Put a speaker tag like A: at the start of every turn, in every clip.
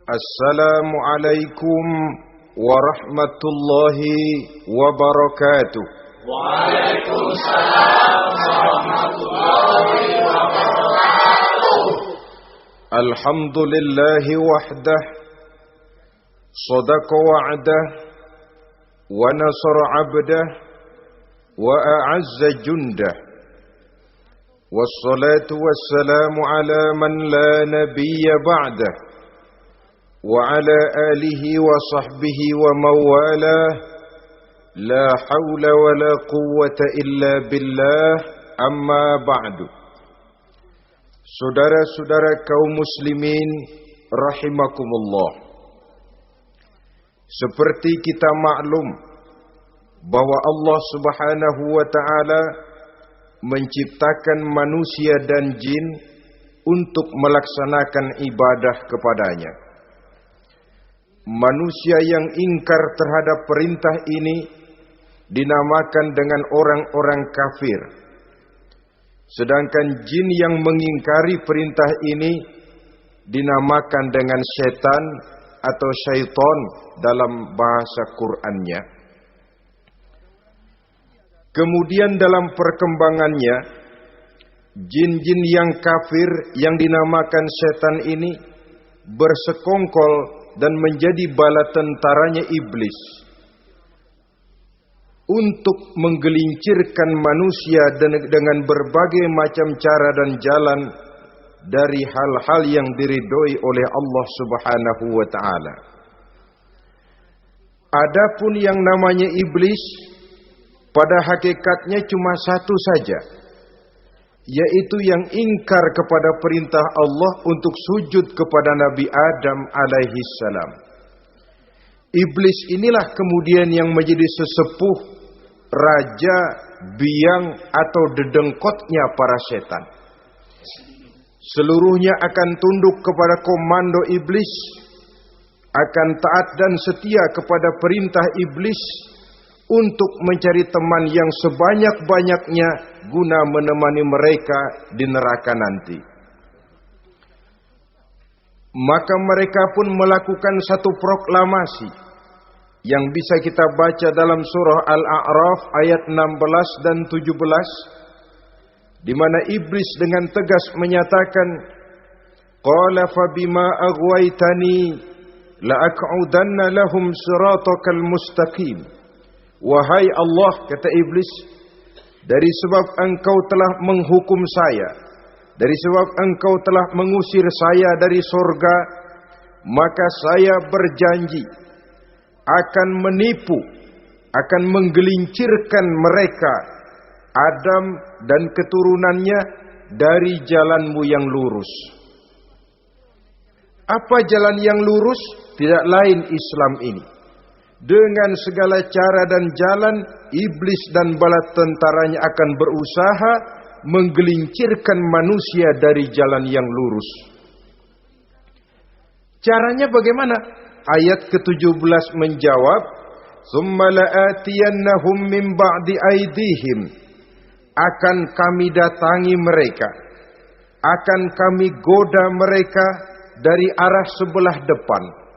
A: Assalamualaikum warahmatullahi wabarakatuh.
B: Waalaikumsalam warahmatullahi wabarakatuh.
A: Alhamdulillahi wahdah, sadaqa wa'dah, wa nasara 'abdah, wa a'azza jundah. Wassalatu wassalamu ala man la nabiyya ba'dah. وعلى آله وصحبه ومواله لا حول ولا قوة إلا بالله أما بعد. Saudara-saudara kaum muslimin rahimakumullah, seperti kita maklum bahwa Allah Subhanahu wa taala menciptakan manusia dan jin untuk melaksanakan ibadah kepadanya. Manusia yang ingkar terhadap perintah ini dinamakan dengan orang-orang kafir. Sedangkan jin yang mengingkari perintah ini dinamakan dengan setan atau syaitan dalam bahasa Qur'annya. Kemudian dalam perkembangannya, jin-jin yang kafir yang dinamakan setan ini bersekongkol dan menjadi bala tentaranya iblis untuk menggelincirkan manusia dengan berbagai macam cara dan jalan dari hal-hal yang diridhoi oleh Allah Subhanahu wa taala. Adapun yang namanya iblis pada hakikatnya cuma satu saja, yaitu yang ingkar kepada perintah Allah untuk sujud kepada Nabi Adam alaihi salam. Iblis inilah kemudian yang menjadi sesepuh, raja, biang atau dedengkotnya para setan. Seluruhnya akan tunduk kepada komando iblis, akan taat dan setia kepada perintah iblis untuk mencari teman yang sebanyak-banyaknya guna menemani mereka di neraka nanti. Maka mereka pun melakukan satu proklamasi yang bisa kita baca dalam surah Al-A'raf ayat 16 dan 17, di mana iblis dengan tegas menyatakan, qala fabima aghwaytani la'aq'udanna lahum siratakal mustaqim. Wahai Allah, kata iblis, dari sebab engkau telah menghukum saya, dari sebab engkau telah mengusir saya dari surga, maka saya berjanji akan menipu, akan menggelincirkan mereka, Adam dan keturunannya, dari jalanmu yang lurus. Apa jalan yang lurus? Tidak lain Islam ini. Dengan segala cara dan jalan, iblis dan bala tentaranya akan berusaha menggelincirkan manusia dari jalan yang lurus. Caranya bagaimana? Ayat ke-17 menjawab, "Tsumma la'atiyannahum min ba'di aydihim." Akan kami datangi mereka, akan kami goda mereka dari arah sebelah depan.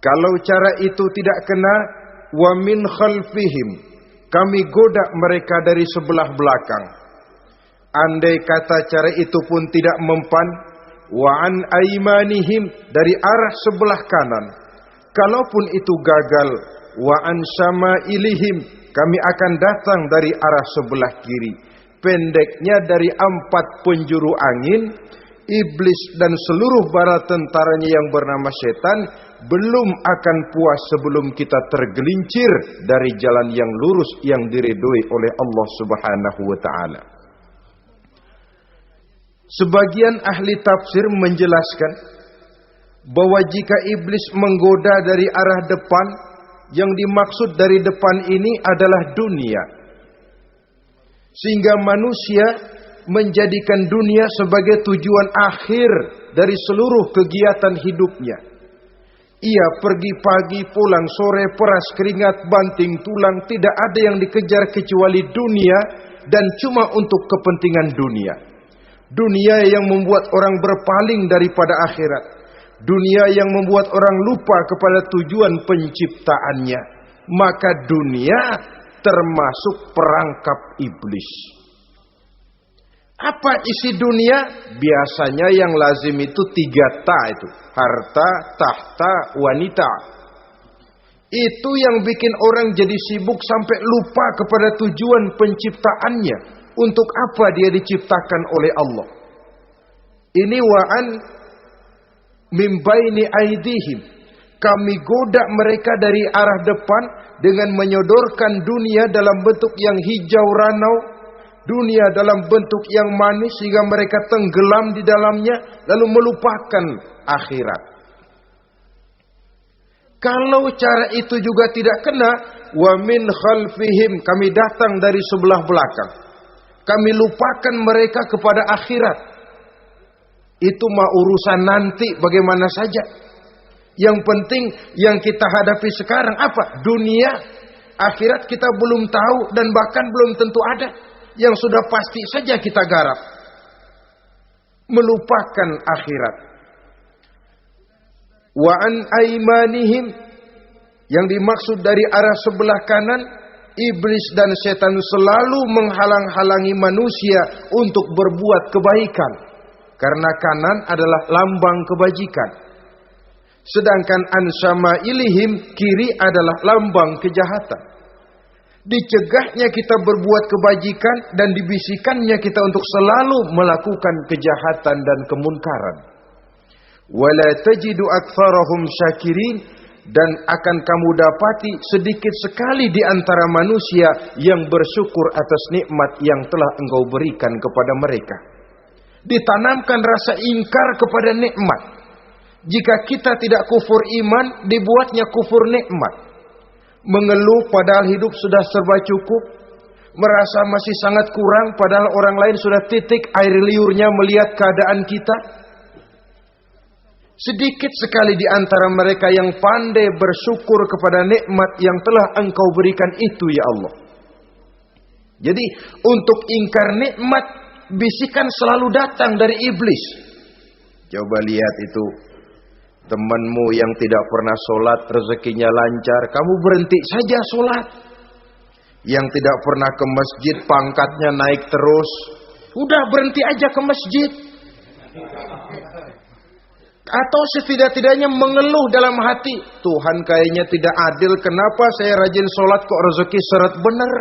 A: Kalau cara itu tidak kena, wa min khalfihim, kami goda mereka dari sebelah belakang. Andai kata cara itu pun tidak mempan, wa an aimanihim, dari arah sebelah kanan. Kalaupun itu gagal, wa an syama'ilihim, kami akan datang dari arah sebelah kiri. Pendeknya dari 4 penjuru angin, iblis dan seluruh bala tentaranya yang bernama setan belum akan puas sebelum kita tergelincir dari jalan yang lurus yang diridhoi oleh Allah Subhanahu wa taala. Sebagian ahli tafsir menjelaskan bahwa jika iblis menggoda dari arah depan, yang dimaksud dari depan ini adalah dunia. Sehingga manusia menjadikan dunia sebagai tujuan akhir dari seluruh kegiatan hidupnya. Ia pergi pagi, pulang sore, peras keringat, banting tulang, tidak ada yang dikejar kecuali dunia dan cuma untuk kepentingan dunia. Dunia yang membuat orang berpaling daripada akhirat. dunia yang membuat orang lupa kepada tujuan penciptaannya, maka dunia termasuk perangkap iblis. Apa isi dunia? Biasanya yang lazim itu 3 ta itu. Harta, tahta, wanita. Itu yang bikin orang jadi sibuk sampai lupa kepada tujuan penciptaannya. Untuk apa dia diciptakan oleh Allah. Ini wa'an min baini aidihim. Kami goda mereka dari arah depan dengan menyodorkan dunia dalam bentuk yang hijau ranau, dunia dalam bentuk yang manis sehingga mereka tenggelam di dalamnya lalu melupakan akhirat. Kalau cara itu juga tidak kena, wa min khalfihim, kami datang dari sebelah belakang. Kami lupakan mereka kepada akhirat. Itu mah urusan nanti bagaimana saja. Yang penting yang kita hadapi sekarang apa? Dunia. Akhirat kita belum tahu dan bahkan belum tentu ada. Yang sudah pasti saja kita garap. Melupakan akhirat. Wa an aimanihim, yang dimaksud dari arah sebelah kanan, iblis dan setan selalu menghalang-halangi manusia untuk berbuat kebaikan. Karena kanan adalah lambang kebajikan. Sedangkan an syama'ilihim, kiri adalah lambang kejahatan. Dicegahnya kita berbuat kebajikan dan dibisikannya kita untuk selalu melakukan kejahatan dan kemunkaran. Wala tajidu aktsarahum syakirin, dan akan kamu dapati sedikit sekali di antara manusia yang bersyukur atas nikmat yang telah engkau berikan kepada mereka. Ditanamkan rasa ingkar kepada nikmat. Jika kita tidak kufur iman, dibuatnya kufur nikmat. Mengeluh padahal hidup sudah serba cukup, merasa masih sangat kurang padahal orang lain sudah titik air liurnya melihat keadaan kita. Sedikit sekali di antara mereka yang pandai bersyukur kepada nikmat yang telah engkau berikan itu ya Allah. Jadi untuk ingkar nikmat, bisikan selalu datang dari iblis. Coba lihat itu. Temanmu yang tidak pernah sholat, rezekinya lancar, kamu berhenti saja sholat. Yang tidak pernah ke masjid, pangkatnya naik terus, udah berhenti aja ke masjid. Atau setidak-tidaknya mengeluh dalam hati, Tuhan kayaknya tidak adil, kenapa saya rajin sholat kok rezeki seret bener.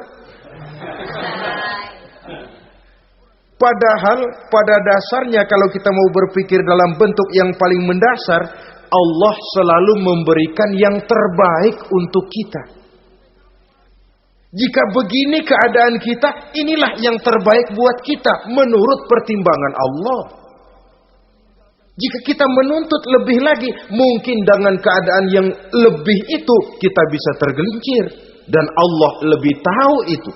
A: Padahal pada dasarnya kalau kita mau berpikir dalam bentuk yang paling mendasar, Allah selalu memberikan yang terbaik untuk kita. Jika begini keadaan kita, inilah yang terbaik buat kita menurut pertimbangan Allah. Jika kita menuntut lebih lagi, mungkin dengan keadaan yang lebih itu kita bisa tergelincir. Dan Allah lebih tahu itu.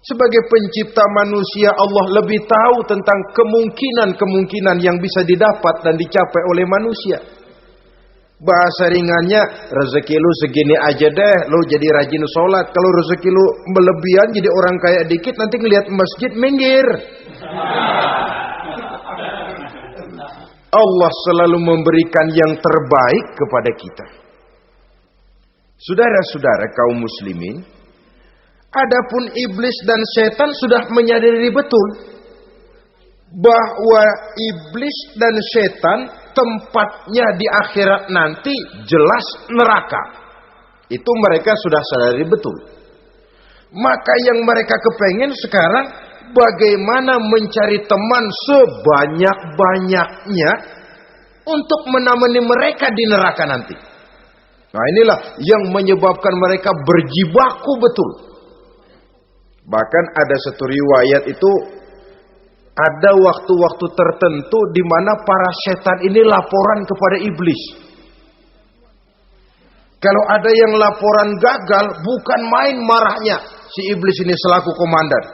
A: Sebagai pencipta manusia, Allah lebih tahu tentang kemungkinan-kemungkinan yang bisa didapat dan dicapai oleh manusia. Bahasa ringannya, rezeki lu segini aja deh, lu jadi rajin sholat. Kalau rezeki lu melebihan jadi orang kaya dikit, nanti ngelihat masjid minggir. Allah selalu memberikan yang terbaik kepada kita. Saudara-saudara kaum muslimin, adapun iblis dan setan sudah menyadari betul bahwa iblis dan setan tempatnya di akhirat nanti jelas neraka. Itu mereka sudah sadari betul. Maka yang mereka kepengen sekarang bagaimana mencari teman sebanyak-banyaknya untuk menemani mereka di neraka nanti. Nah inilah yang menyebabkan mereka berjibaku betul. Bahkan ada satu riwayat itu, ada waktu-waktu tertentu di mana para setan ini laporan kepada iblis. Kalau ada yang laporan gagal, bukan main marahnya si iblis ini selaku komandan.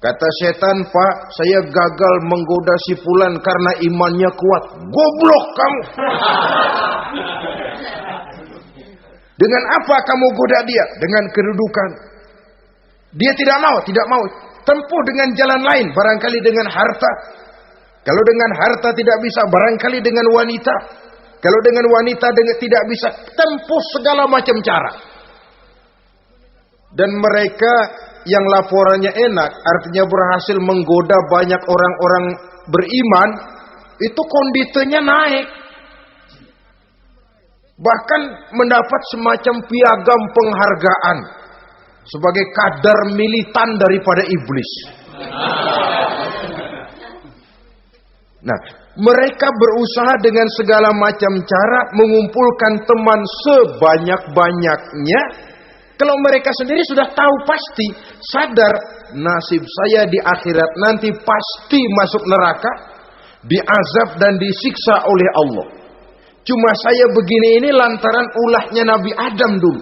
A: Kata setan, Pak, saya gagal menggoda si fulan karena imannya kuat. Goblok kamu. Dengan apa kamu goda dia? Dengan kedudukan. Dia tidak mau. tempuh dengan jalan lain, barangkali dengan harta. Kalau dengan harta tidak bisa, barangkali dengan wanita. Kalau dengan wanita tidak bisa, tempuh segala macam cara. Dan mereka yang laporannya enak, artinya berhasil menggoda banyak orang-orang beriman, itu konditenya naik. Bahkan mendapat semacam piagam penghargaan sebagai kadar militan daripada iblis. Nah, mereka berusaha dengan segala macam cara mengumpulkan teman sebanyak-banyaknya. Kalau mereka sendiri sudah tahu pasti, sadar nasib saya di akhirat nanti pasti masuk neraka, diazab dan disiksa oleh Allah. Cuma saya begini ini lantaran ulahnya Nabi Adam dulu.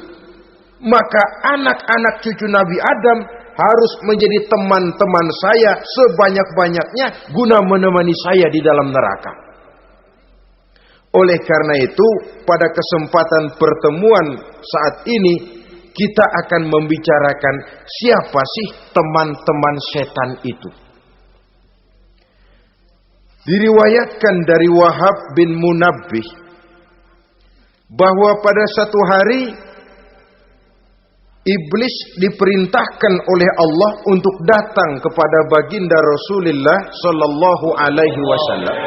A: Maka anak-anak cucu Nabi Adam harus menjadi teman-teman saya sebanyak-banyaknya guna menemani saya di dalam neraka. Oleh karena itu, pada kesempatan pertemuan saat ini kita akan membicarakan siapa sih teman-teman setan itu. Diriwayatkan dari Wahab bin Munabbih bahwa pada satu hari iblis diperintahkan oleh Allah untuk datang kepada baginda Rasulullah sallallahu alaihi wasallam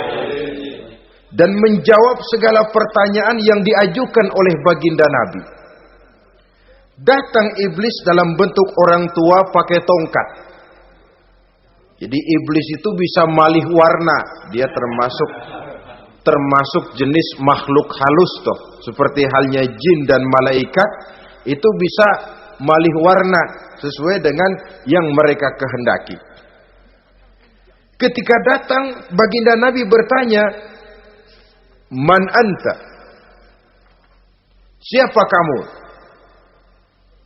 A: dan menjawab segala pertanyaan yang diajukan oleh baginda Nabi. Datang iblis dalam bentuk orang tua pakai tongkat. Jadi iblis itu bisa malih warna, dia termasuk jenis makhluk halus toh, seperti halnya jin dan malaikat, itu bisa malih warna sesuai dengan yang mereka kehendaki. Ketika datang, baginda Nabi bertanya, "Man anta?" Siapa kamu?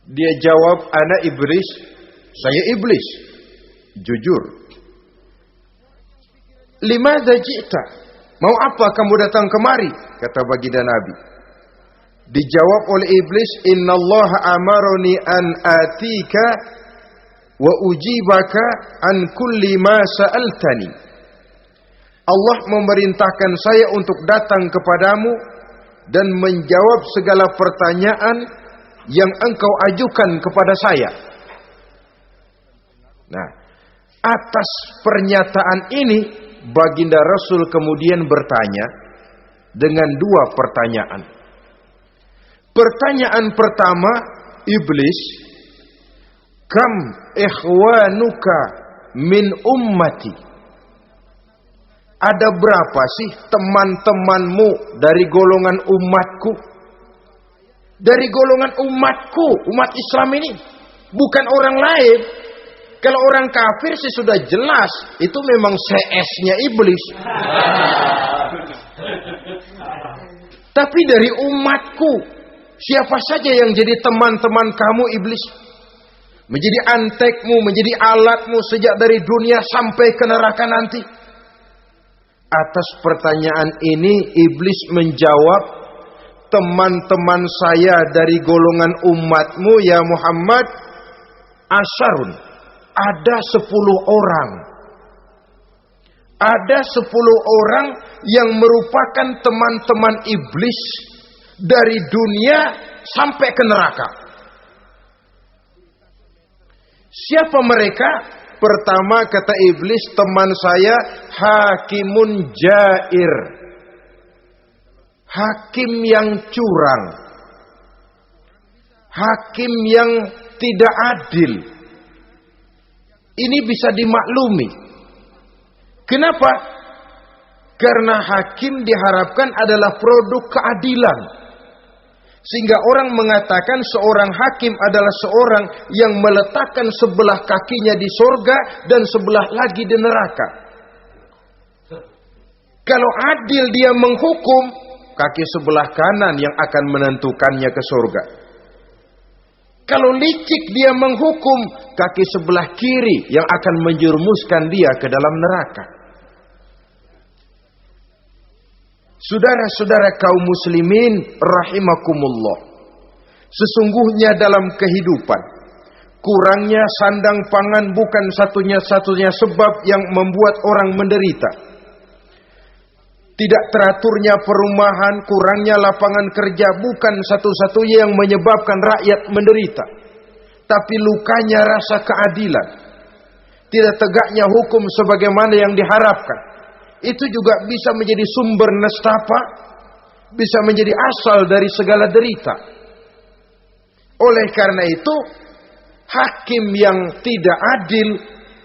A: Dia jawab, "Ana iblis." Saya iblis. Jujur. "Limadza ji'ta?" Mau apa kamu datang kemari? Kata baginda Nabi. Dijawab oleh iblis, "Innallaha amaroni an atika wa ujibaka an kulli ma sa'altani." Allah memerintahkan saya untuk datang kepadamu dan menjawab segala pertanyaan yang engkau ajukan kepada saya. Nah, atas pernyataan ini baginda Rasul kemudian bertanya dengan dua pertanyaan. Pertanyaan pertama, iblis, "Kam ikhwanuka min ummati?" Ada berapa sih teman-temanmu dari golongan umatku? Dari golongan umatku, umat Islam ini, bukan orang lain. Kalau orang kafir sih sudah jelas, itu memang CS-nya iblis. Tapi dari umatku, siapa saja yang jadi teman-teman kamu iblis? Menjadi antekmu, menjadi alatmu sejak dari dunia sampai ke neraka nanti. Atas pertanyaan ini iblis menjawab, "Teman-teman saya dari golongan umatmu ya Muhammad, asyarun, ada 10 orang. Ada 10 orang yang merupakan teman-teman iblis dari dunia sampai ke neraka." Siapa mereka? Pertama kata iblis, teman saya hakimun jair. Hakim yang curang. Hakim yang tidak adil. Ini bisa dimaklumi. Kenapa? Karena hakim diharapkan adalah produk keadilan. Sehingga orang mengatakan seorang hakim adalah seorang yang meletakkan sebelah kakinya di surga dan sebelah lagi di neraka. Kalau adil dia menghukum, kaki sebelah kanan yang akan menentukannya ke surga. Kalau licik dia menghukum, kaki sebelah kiri yang akan menjerumuskan dia ke dalam neraka. Saudara-saudara kaum muslimin rahimakumullah. Sesungguhnya dalam kehidupan, Kurangnya sandang pangan bukan satunya sebab yang membuat orang menderita. Tidak teraturnya perumahan, kurangnya lapangan kerja bukan satu-satunya yang menyebabkan rakyat menderita. Tapi lukanya rasa keadilan. Tidak tegaknya hukum sebagaimana yang diharapkan. Itu juga bisa menjadi sumber nestapa, bisa menjadi asal dari segala derita. Oleh karena itu, hakim yang tidak adil,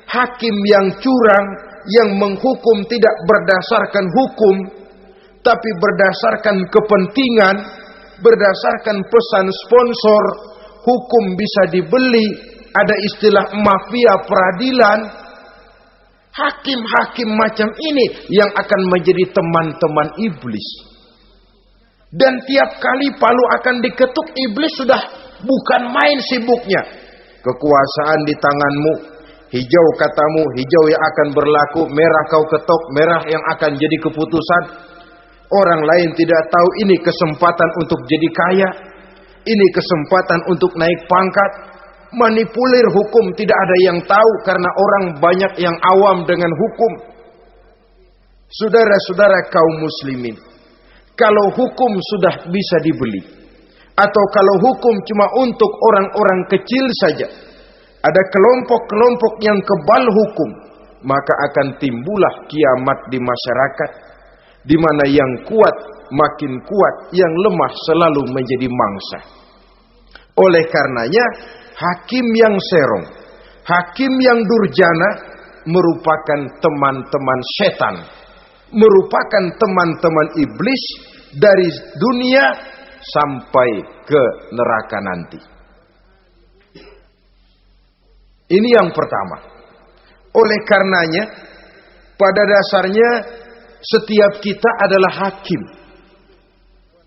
A: hakim yang curang, yang menghukum tidak berdasarkan hukum, tapi berdasarkan kepentingan, berdasarkan pesan sponsor, hukum bisa dibeli, ada istilah mafia peradilan. Hakim-hakim macam ini yang akan menjadi teman-teman iblis. Dan tiap kali palu akan diketuk, iblis sudah bukan main sibuknya. Kekuasaan di tanganmu, hijau katamu, hijau yang akan berlaku, merah kau ketok, merah yang akan jadi keputusan. Orang lain tidak tahu ini kesempatan untuk jadi kaya, ini kesempatan untuk naik pangkat. Manipulir hukum tidak ada yang tahu karena orang banyak yang awam dengan hukum. Saudara-saudara kaum muslimin, kalau hukum sudah bisa dibeli, atau kalau hukum cuma untuk orang-orang kecil saja, ada kelompok-kelompok yang kebal hukum, maka akan timbullah kiamat di masyarakat, di mana yang kuat makin kuat, yang lemah selalu menjadi mangsa. Oleh karenanya, hakim yang serong, hakim yang durjana merupakan teman-teman setan, merupakan teman-teman iblis dari dunia sampai ke neraka nanti. Ini yang pertama. Oleh karenanya, pada dasarnya setiap kita adalah hakim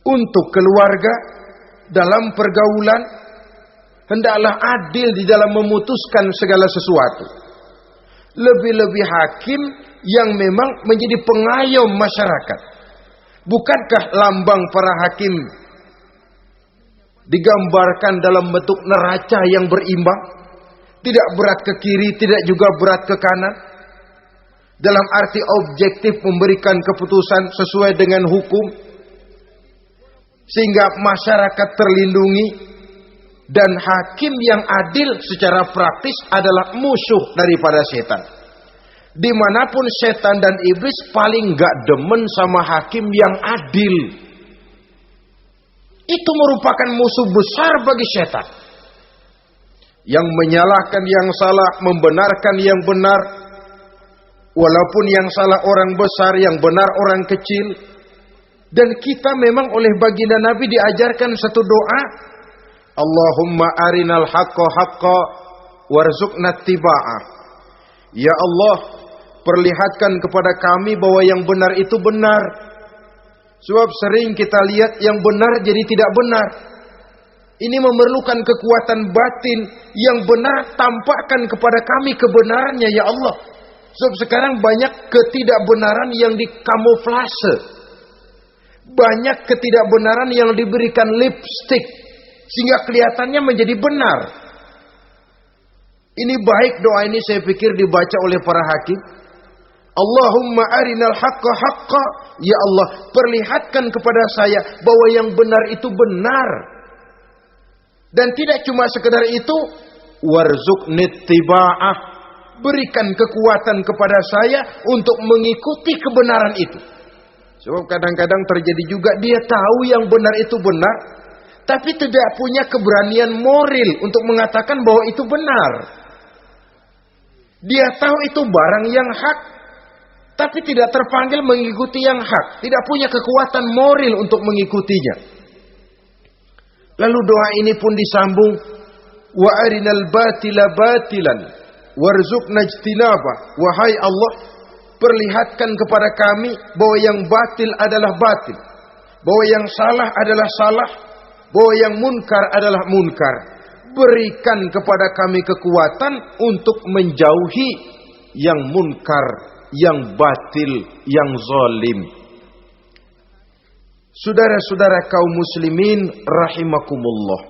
A: untuk keluarga, dalam pergaulan. Hendaklah adil di dalam memutuskan segala sesuatu. Lebih-lebih hakim yang memang menjadi pengayom masyarakat. Bukankah lambang para hakim digambarkan dalam bentuk neraca yang berimbang? Tidak berat ke kiri, tidak juga berat ke kanan. Dalam arti objektif memberikan keputusan sesuai dengan hukum, sehingga masyarakat terlindungi. Dan hakim yang adil secara praktis adalah musuh daripada setan. Dimanapun setan dan iblis paling gak demen sama hakim yang adil. Itu merupakan musuh besar bagi setan. Yang menyalahkan yang salah, membenarkan yang benar. Walaupun yang salah orang besar, yang benar orang kecil. Dan kita memang oleh baginda Nabi diajarkan satu doa. Allahumma arinal haqqa haqqa warzuqna tiba'ah. Ya Allah, perlihatkan kepada kami bahwa yang benar itu benar. Sebab sering kita lihat yang benar jadi tidak benar. Ini memerlukan kekuatan batin. Yang benar tampakkan kepada kami kebenarannya ya Allah. Sebab sekarang banyak ketidakbenaran yang dikamuflase. Banyak ketidakbenaran yang diberikan lipstick, sehingga kelihatannya menjadi benar. Ini baik doa ini saya pikir dibaca oleh para hakim. Allahumma arinal haqqa haqqa. Ya Allah, perlihatkan kepada saya bahwa yang benar itu benar. Dan tidak cuma sekedar itu, warzuqni tiba'ah. Berikan kekuatan kepada saya untuk mengikuti kebenaran itu. Sebab kadang-kadang terjadi juga dia tahu yang benar itu benar, tapi tidak punya keberanian moral untuk mengatakan bahwa itu benar. Dia tahu itu barang yang hak, tapi tidak terpanggil mengikuti yang hak. Tidak punya kekuatan moral untuk mengikutinya. Lalu doa ini pun disambung. Wa arinal batila batilan warzuqna ijtinabah. Wahai Allah, perlihatkan kepada kami bahwa yang batil adalah batil, bahwa yang salah adalah salah, bahwa yang munkar adalah munkar. Berikan kepada kami kekuatan untuk menjauhi yang munkar, yang batil, yang zalim. Saudara-saudara kaum muslimin rahimakumullah.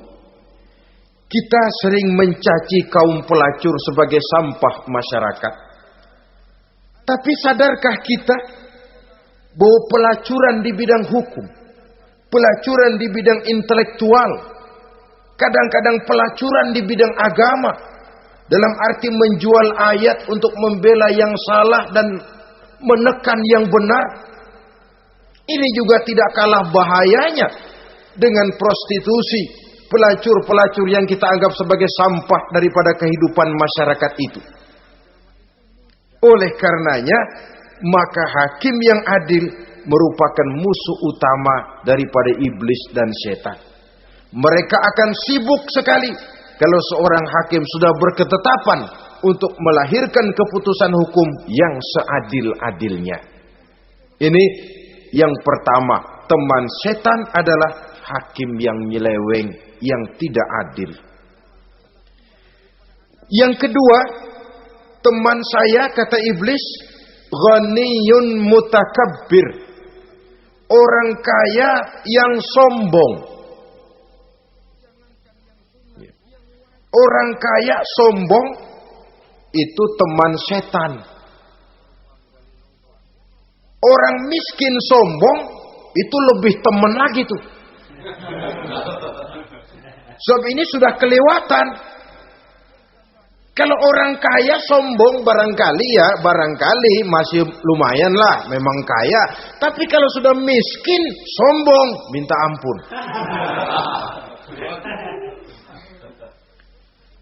A: Kita sering mencaci kaum pelacur sebagai sampah masyarakat. Tapi sadarkah kita bahwa pelacuran di bidang hukum, pelacuran di bidang intelektual, kadang-kadang pelacuran di bidang agama, dalam arti menjual ayat untuk membela yang salah dan menekan yang benar, ini juga tidak kalah bahayanya dengan prostitusi, pelacur-pelacur yang kita anggap sebagai sampah daripada kehidupan masyarakat itu. Oleh karenanya, maka hakim yang adil merupakan musuh utama daripada iblis dan setan. Mereka akan sibuk sekali kalau seorang hakim sudah berketetapan untuk melahirkan keputusan hukum yang seadil-adilnya. Ini yang pertama, teman setan adalah hakim yang nyeleweng, yang tidak adil. Yang kedua, teman saya, kata iblis, ghaniyun mutakabbir, orang kaya yang sombong. Orang kaya sombong itu teman setan. Orang miskin sombong itu lebih teman lagi tuh. Sebab ini sudah kelewatan. Kalau orang kaya sombong barangkali masih lumayan lah, memang kaya. Tapi kalau sudah miskin sombong, minta ampun.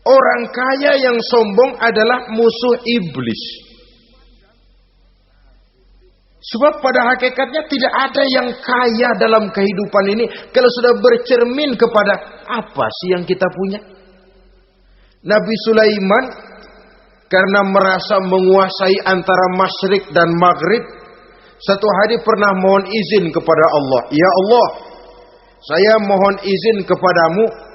A: Orang kaya yang sombong adalah musuh iblis. Sebab pada hakikatnya tidak ada yang kaya dalam kehidupan ini kalau sudah bercermin kepada apa sih yang kita punya. Nabi Sulaiman karena merasa menguasai antara masyrik dan maghrib, satu hari pernah mohon izin kepada Allah. Ya Allah, saya mohon izin kepadamu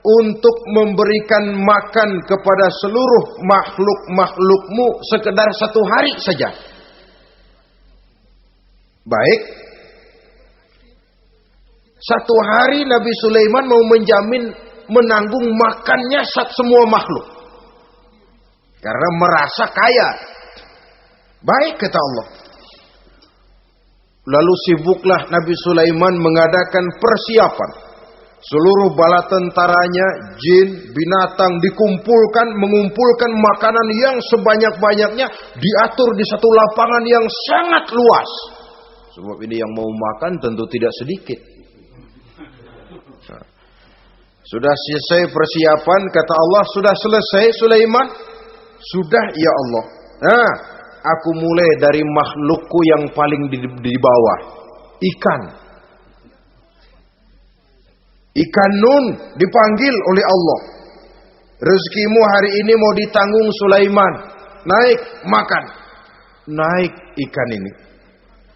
A: untuk memberikan makan kepada seluruh makhluk-makhlukmu sekedar satu hari saja. Baik. Satu hari Nabi Sulaiman mau menjamin menanggung makannya semua makhluk. Karena merasa kaya. Baik, kata Allah. Lalu sibuklah Nabi Sulaiman mengadakan persiapan. Seluruh bala tentaranya, jin, binatang dikumpulkan, mengumpulkan makanan yang sebanyak-banyaknya, diatur di satu lapangan yang sangat luas. Sebab ini yang mau makan tentu tidak sedikit. Nah, sudah selesai persiapan, kata Allah, sudah selesai Sulaiman? Sudah ya Allah. Nah, aku mulai dari makhlukku yang paling di bawah, ikan. Ikan Nun dipanggil oleh Allah. Rezekimu hari ini mau ditanggung Sulaiman. Naik, makan. Naik ikan ini.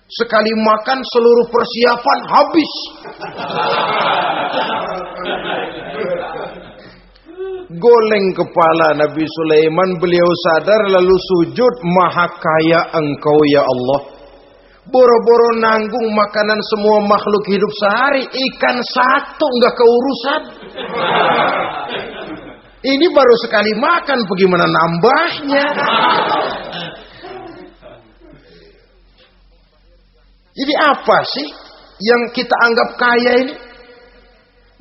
A: Sekali makan seluruh persiapan habis. Goleng kepala Nabi Sulaiman, beliau sadar lalu sujud, maha kaya engkau ya Allah. Boro-boro nanggung makanan semua makhluk hidup sehari, ikan satu enggak keurusan. Ini baru sekali makan, bagaimana nambahnya? Jadi apa sih yang kita anggap kaya ini?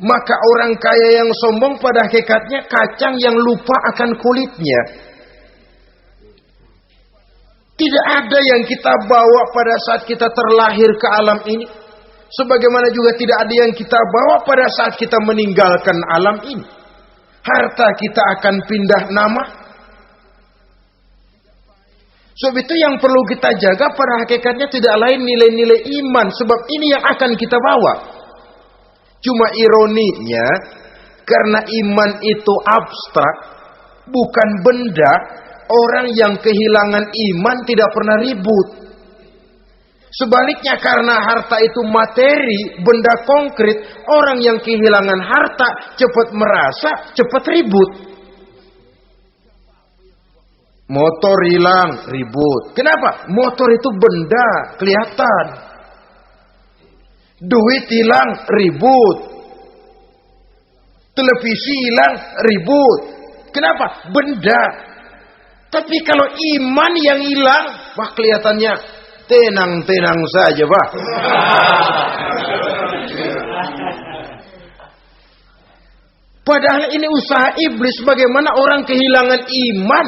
A: Maka orang kaya yang sombong pada hakikatnya kacang yang lupa akan kulitnya. Tidak ada yang kita bawa pada saat kita terlahir ke alam ini. Sebagaimana juga tidak ada yang kita bawa pada saat kita meninggalkan alam ini. Harta kita akan pindah nama. Sebab itu yang perlu kita jaga pada hakikatnya tidak lain nilai-nilai iman. Sebab ini yang akan kita bawa. Cuma ironinya, karena iman itu abstrak, bukan benda, orang yang kehilangan iman tidak pernah ribut. Sebaliknya karena harta itu materi, benda konkret, orang yang kehilangan harta cepat merasa, cepat ribut. Motor hilang, ribut. Kenapa? Motor itu benda, kelihatan. Duit hilang, ribut. Televisi hilang, ribut. Kenapa? Benda. Tapi kalau iman yang hilang, wah kelihatannya tenang-tenang saja, Pak. Padahal ini usaha iblis, bagaimana orang kehilangan iman,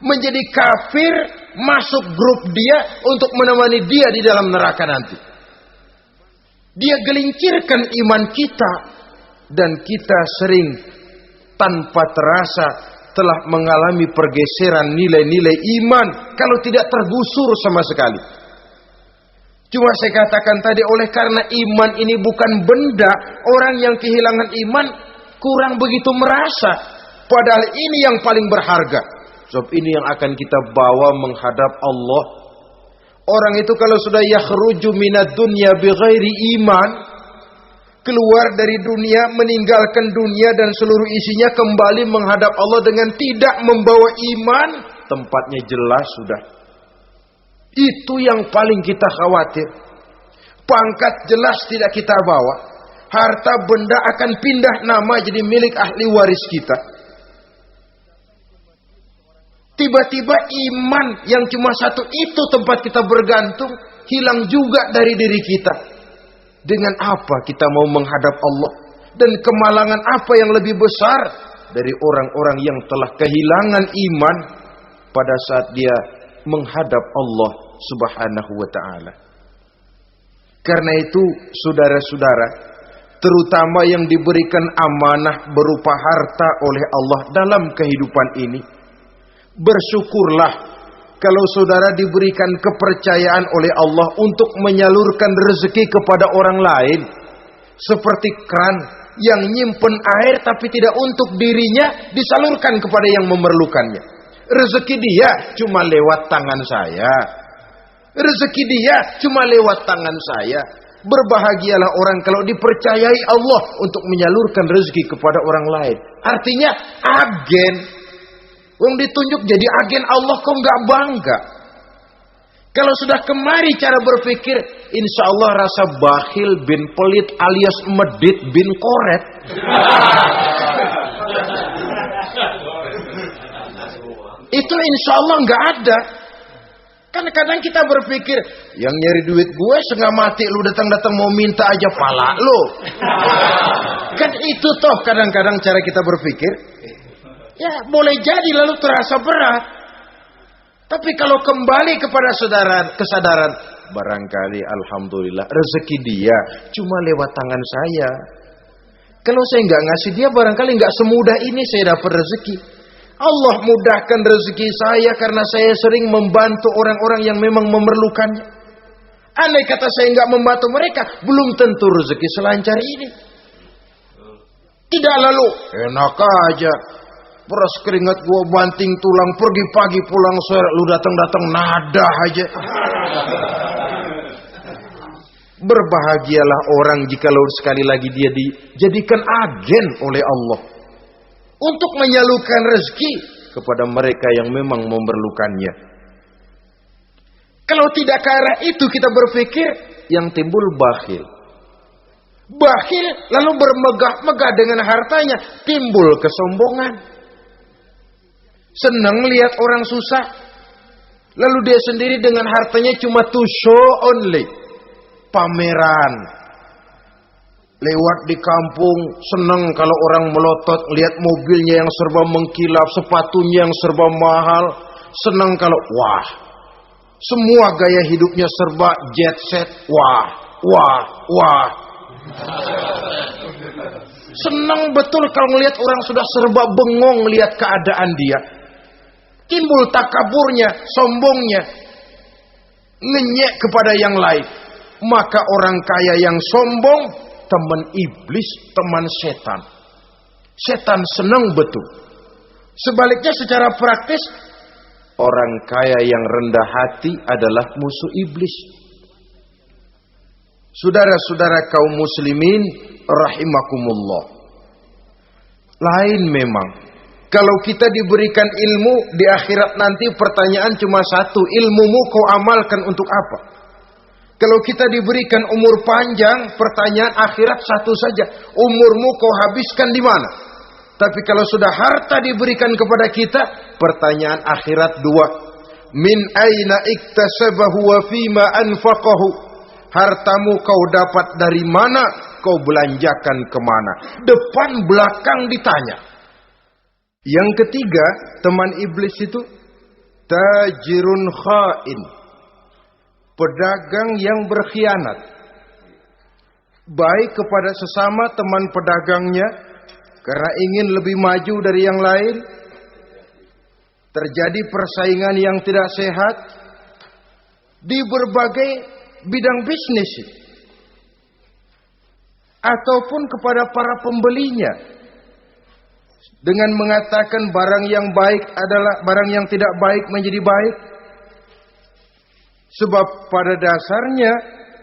A: menjadi kafir, masuk grup dia untuk menemani dia di dalam neraka nanti. Dia gelincirkan iman kita, dan kita sering tanpa terasa telah mengalami pergeseran nilai-nilai iman kalau tidak tergusur sama sekali. Cuma saya katakan tadi, oleh karena iman ini bukan benda, orang yang kehilangan iman kurang begitu merasa. Padahal ini yang paling berharga. Sebab ini yang akan kita bawa menghadap Allah. Orang itu kalau sudah yakhruju minad dunya bighairi iman, keluar dari dunia, meninggalkan dunia dan seluruh isinya, kembali menghadap Allah dengan tidak membawa iman, tempatnya jelas sudah. Itu yang paling kita khawatir. Pangkat jelas tidak kita bawa. Harta benda akan pindah nama jadi milik ahli waris kita. Tiba-tiba iman yang cuma satu itu tempat kita bergantung, hilang juga dari diri kita. Dengan apa kita mau menghadap Allah? Dan kemalangan apa yang lebih besar dari orang-orang yang telah kehilangan iman pada saat dia menghadap Allah Subhanahu wa ta'ala. Karena itu saudara-saudara, terutama yang diberikan amanah berupa harta oleh Allah dalam kehidupan ini, bersyukurlah kalau saudara diberikan kepercayaan oleh Allah untuk menyalurkan rezeki kepada orang lain. Seperti keran yang nyimpen air tapi tidak untuk dirinya, disalurkan kepada yang memerlukannya. Rezeki dia cuma lewat tangan saya. Rezeki dia cuma lewat tangan saya. Berbahagialah orang kalau dipercayai Allah untuk menyalurkan rezeki kepada orang lain. Artinya agen. Yang ditunjuk jadi agen Allah, kok nggak bangga? Kalau sudah kemari cara berpikir, insya Allah rasa bakhil bin pelit alias medit bin koret. Itu insya Allah nggak ada. Kan kadang kita berpikir, yang nyari duit gue setengah mati, lu datang-datang mau minta aja pala lu. Kan itu toh kadang-kadang cara kita berpikir. Ya boleh jadi lalu terasa berat. Tapi kalau kembali kepada kesadaran, barangkali alhamdulillah rezeki dia cuma lewat tangan saya. Kalau saya nggak ngasih dia, barangkali nggak semudah ini saya dapat rezeki. Allah mudahkan rezeki saya karena saya sering membantu orang-orang yang memang memerlukannya. Andai kata saya nggak membantu mereka, belum tentu rezeki selancar ini. Tidak lalu enak aja, peras keringat gua banting tulang, pergi pagi pulang sore, lu datang-datang nada aja. Berbahagialah orang jikalau sekali lagi dia dijadikan agen oleh Allah untuk menyalurkan rezeki kepada mereka yang memang memerlukannya. Kalau tidak ke arah itu kita berpikir, yang timbul bakhil. Bakhil lalu bermegah-megah dengan hartanya, timbul kesombongan. Senang lihat orang susah, lalu dia sendiri dengan hartanya cuma to show only, pameran. Lewat di kampung, senang kalau orang melotot, lihat mobilnya yang serba mengkilap, sepatunya yang serba mahal. Senang kalau, wah, semua gaya hidupnya serba jet set, wah, wah, wah. Senang betul kalau melihat orang sudah serba bengong melihat keadaan dia. Timbul takaburnya, sombongnya, ngenyek kepada yang lain. Maka orang kaya yang sombong, teman iblis, teman setan. Setan senang betul. Sebaliknya secara praktis, orang kaya yang rendah hati adalah musuh iblis. Saudara-saudara kaum muslimin rahimakumullah. Lain memang. Kalau kita diberikan ilmu di akhirat nanti, pertanyaan cuma satu, ilmumu kau amalkan untuk apa? Kalau kita diberikan umur panjang, pertanyaan akhirat satu saja. Umurmu kau habiskan di mana? Tapi kalau sudah harta diberikan kepada kita, pertanyaan akhirat dua. Min aina iktasabahu wa fima anfaqahu. Hartamu kau dapat dari mana, kau belanjakan kemana. Depan belakang ditanya. Yang ketiga, teman iblis itu tajirun khain. Pedagang yang berkhianat. Baik kepada sesama teman pedagangnya, karena ingin lebih maju dari yang lain. Terjadi persaingan yang tidak sehat di berbagai bidang bisnis. Ataupun kepada para pembelinya. Dengan mengatakan barang yang baik adalah barang yang tidak baik menjadi baik. Sebab pada dasarnya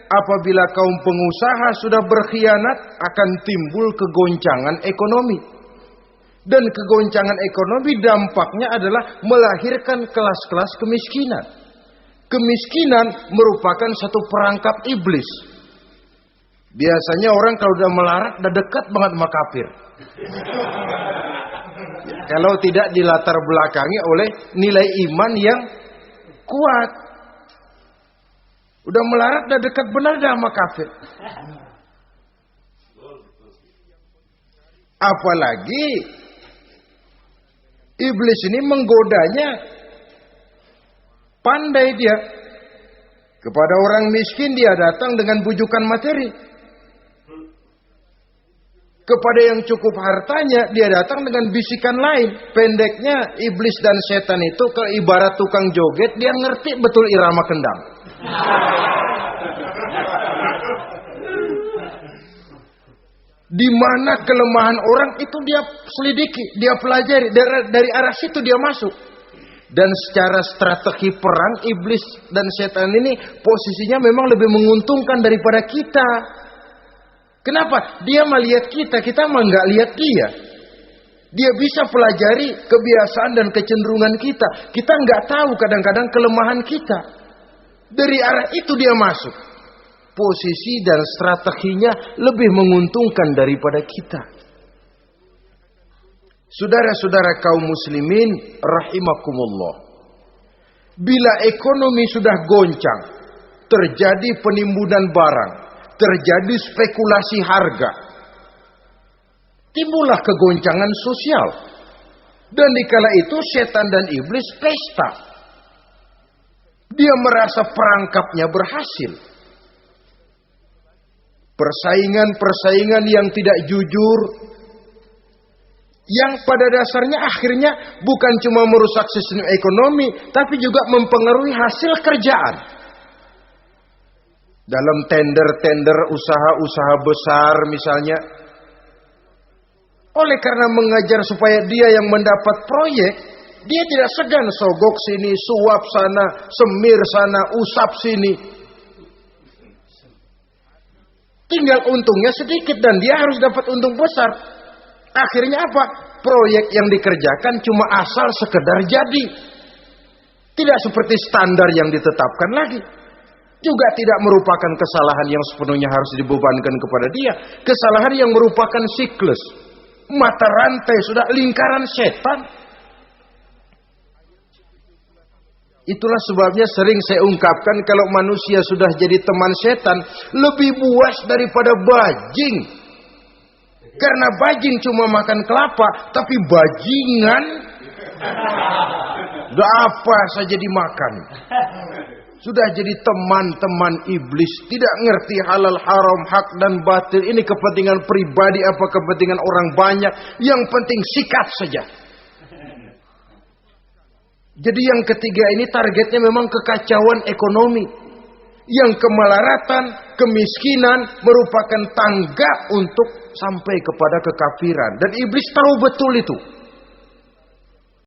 A: apabila kaum pengusaha sudah berkhianat akan timbul kegoncangan ekonomi. Dan kegoncangan ekonomi dampaknya adalah melahirkan kelas-kelas kemiskinan. Kemiskinan merupakan satu perangkap iblis. Biasanya orang kalau udah melarat udah dekat banget sama kafir. Kalau tidak dilatar belakangi oleh nilai iman yang kuat. Udah melarat udah dekat benar dah sama kafir. Apalagi iblis ini menggodanya. Pandai dia. Kepada orang miskin dia datang dengan bujukan materi. Kepada yang cukup hartanya dia datang dengan bisikan lain. Pendeknya iblis dan setan itu kalau ibarat tukang joget, dia ngerti betul irama kendang. Di mana kelemahan orang itu dia selidiki, dia pelajari, dari arah situ dia masuk. Dan secara strategi perang, iblis dan setan ini posisinya memang lebih menguntungkan daripada kita. Kenapa? Dia melihat kita mah nggak lihat dia. Dia bisa pelajari kebiasaan dan kecenderungan kita. Kita nggak tahu kadang-kadang kelemahan kita. Dari arah itu dia masuk. Posisi dan strateginya lebih menguntungkan daripada kita. Saudara-saudara kaum muslimin rahimakumullah. Bila ekonomi sudah goncang, terjadi penimbunan barang, terjadi spekulasi harga, timbullah kegoncangan sosial. Dan dikala itu setan dan iblis pesta. Dia merasa perangkapnya berhasil. Persaingan-persaingan yang tidak jujur, yang pada dasarnya akhirnya bukan cuma merusak sistem ekonomi, tapi juga mempengaruhi hasil kerjaan. Dalam tender-tender usaha-usaha besar misalnya, oleh karena mengajar supaya dia yang mendapat proyek, dia tidak segan sogok sini, suap sana, semir sana, usap sini. Tinggal untungnya sedikit dan dia harus dapat untung besar. Akhirnya apa? Proyek yang dikerjakan cuma asal sekedar jadi. Tidak seperti standar yang ditetapkan lagi. Juga tidak merupakan kesalahan yang sepenuhnya harus dibebankan kepada dia. Kesalahan yang merupakan siklus. Mata rantai sudah lingkaran setan. Itulah sebabnya sering saya ungkapkan kalau manusia sudah jadi teman setan, lebih buas daripada bajing. Karena bajing cuma makan kelapa, tapi bajingan udah apa saja dimakan. Sudah jadi teman-teman iblis, tidak ngerti halal haram, hak dan batil. Ini kepentingan pribadi apa kepentingan orang banyak, yang penting sikat saja. Jadi yang ketiga ini targetnya memang kekacauan ekonomi. Yang kemelaratan, kemiskinan merupakan tangga untuk sampai kepada kekafiran. Dan iblis tahu betul itu.